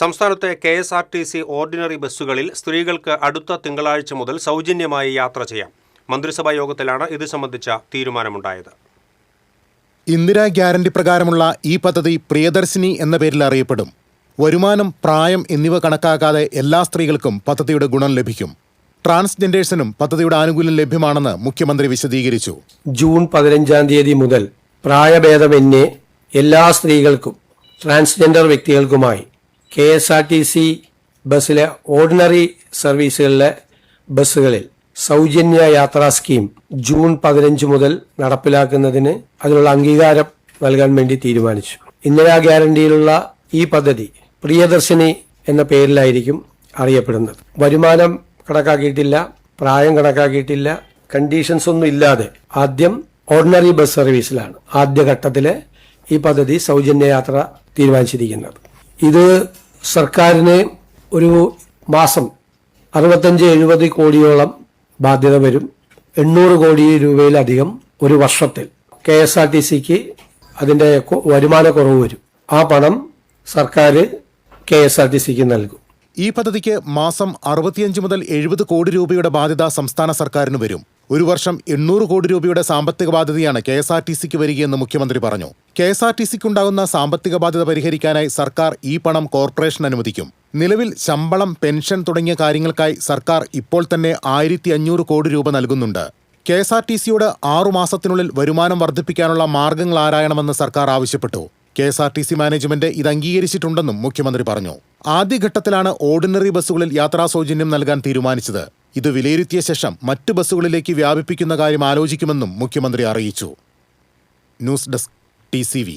സംസ്ഥാനത്തെ KSRTC ordinary ബസ്സുകളിൽ സ്ത്രീകൾക്ക് അടുത്ത തിങ്കളാഴ്ച മുതൽ സൗജന്യമായി യാത്ര ചെയ്യാം. മന്ത്രിസഭാ യോഗത്തിലാണ് ഇത് സംബന്ധിച്ച തീരുമാനമുണ്ടായത്. ഇന്ദിരാ ഗ്യാരണ്ടി പ്രകാരമുള്ള ഈ പദ്ധതി പ്രിയദർശിനി എന്ന പേരിൽ അറിയപ്പെടും. വരുമാനം, പ്രായം എന്നിവ കണക്കാക്കാതെ എല്ലാ സ്ത്രീകൾക്കും പദ്ധതിയുടെ ഗുണം ലഭിക്കും. ട്രാൻസ്ജെൻഡേഴ്സിനും പദ്ധതിയുടെ ആനുകൂല്യം ലഭ്യമാണെന്ന് മുഖ്യമന്ത്രി വിശദീകരിച്ചു. ജൂൺ 15 മുതൽ പ്രായഭേദമന്യേ എല്ലാ സ്ത്രീകൾക്കും ട്രാൻസ്ജെൻഡർ വ്യക്തികൾക്കുമായി KSRTC ബസ്സിലെ ഓർഡിനറി സർവീസുകളിലെ ബസ്സുകളിൽ സൗജന്യ യാത്രാ സ്കീം ജൂൺ 15 മുതൽ നടപ്പിലാക്കുന്നതിന് അതിനുള്ള അംഗീകാരം നൽകാൻ വേണ്ടി തീരുമാനിച്ചു. ഇന്ദിരാ ഗ്യാരണ്ടിയിലുള്ള ഈ പദ്ധതി പ്രിയദർശിനി എന്ന പേരിലായിരിക്കും അറിയപ്പെടുന്നത്. വരുമാനം കണക്കാക്കിയിട്ടില്ല, പ്രായം കണക്കാക്കിയിട്ടില്ല, കണ്ടീഷൻസ് ഒന്നും ഇല്ലാതെ ആദ്യം ഓർഡിനറി ബസ് സർവീസിലാണ് ആദ്യഘട്ടത്തിലെ ഈ പദ്ധതി സൗജന്യ യാത്ര തീരുമാനിച്ചിരിക്കുന്നത്. ഇത് സർക്കാരിന് ഒരു മാസം 65-70 കോടിയോളം ബാധ്യത വരും. 800 കോടി രൂപയിലധികം ഒരു വർഷത്തിൽ KSRTCക്ക് അതിന്റെ വരുമാനക്കുറവ് വരും. ആ പണം സർക്കാർ KSRTCക്ക് നൽകും. ഈ പദ്ധതിക്ക് മാസം 65 മുതൽ 70 കോടി രൂപയുടെ ബാധ്യത സംസ്ഥാന സർക്കാരിന് വരും. ഒരു വർഷം 800 കോടി രൂപയുടെ സാമ്പത്തിക ബാധ്യതയാണ് KSRTCക്ക് വരികയെന്ന് മുഖ്യമന്ത്രി പറഞ്ഞു. KSRTCക്കുണ്ടാകുന്ന സാമ്പത്തിക ബാധ്യത പരിഹരിക്കാനായി സർക്കാർ ഈ പണം കോർപ്പറേഷൻ അനുവദിക്കും. നിലവിൽ ശമ്പളം, പെൻഷൻ തുടങ്ങിയ കാര്യങ്ങൾക്കായി സർക്കാർ ഇപ്പോൾ തന്നെ 1500 കോടി രൂപ നൽകുന്നുണ്ട്. KSRTCയോട് 6 മാസത്തിനുള്ളിൽ വരുമാനം വർദ്ധിപ്പിക്കാനുള്ള മാർഗങ്ങൾ ആരായണമെന്ന് സർക്കാർ ആവശ്യപ്പെട്ടു. KSRTC മാനേജ്മെന്റ് ഇത് അംഗീകരിച്ചിട്ടുണ്ടെന്നും മുഖ്യമന്ത്രി പറഞ്ഞു. ആദ്യഘട്ടത്തിലാണ് ഓർഡിനറി ബസ്സുകളിൽ യാത്രാ സൗജന്യം നൽകാൻ തീരുമാനിച്ചത്. ഇത് വിലയിരുത്തിയ ശേഷം മറ്റ് ബസ്സുകളിലേക്ക് വ്യാപിപ്പിക്കുന്ന കാര്യം ആലോചിക്കുമെന്നും മുഖ്യമന്ത്രി അറിയിച്ചു. News desk TCV.